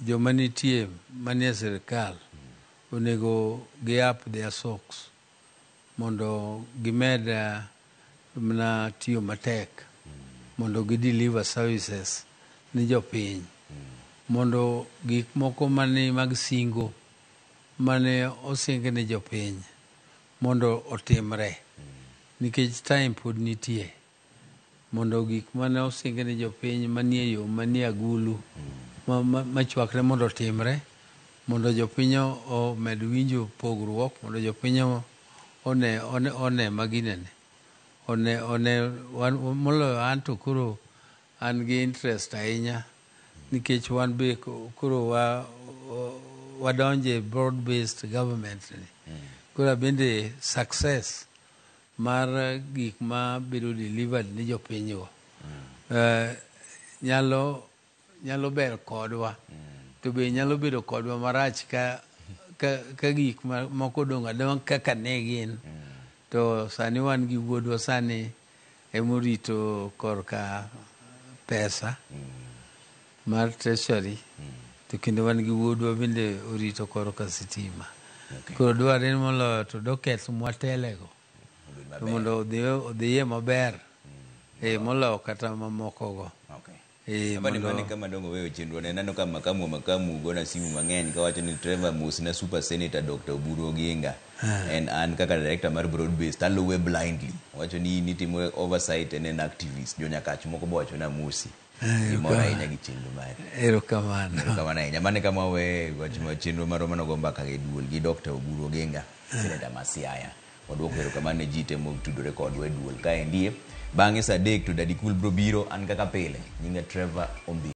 joma nitie manie sirikal onego gi-up their socks mondo gimed mna tiyo matek mondo gi-deliver services ni jopiny, mondo gik moko mane mag singo mane osing ni jopiny mondo otimre, nikech time pod nitie mondo gik mane osing ni jopiny manie yo manie agulu machuakre mondo otimre, mondo jopiny omed winjo pogruok, mondo jopiny one maginene moloyo an to koro an gi interest ahinya nikech wan be koro wadonje broad based government koro bende success mar gik ma bedo delivered ni jopinygo nyalo ber kodwa, to be nyalo bedo kodwa marach ka gik moko dong' adong' kaka ne gin. To sani wan gi wuodwa sani emorito korka pesa mar treasury, to kendo wan gi wuodwa bende orito korka sitima. Koro dwarre moloyo to docket mwatelego to mondo odhiye maber moloyo kata mamokogo. Mane kama dongo weyo chenro nenano ka makamu gona simu mang'eny kawacho ni Trevor Musna Super Senator Dr. Oburu Oginga an kaka director mar broad based aluwe blindly, wacho ni nitimo oversight and an activist jonyakach moko bowacho na musi gimoro ahinya gi chenro mare. Erokamano ahinya. Mane kama we wacho chenro maro manogo mbaka gi duol gi Dr. Oburu Oginga Senator Masiaya, wadwoko erokamano ne ji te mogtudore kodwa e duol kaendie. Bang'e saa 3 to Daddy Cool bro biro, an kaka pile nyinga Trevor Ombi.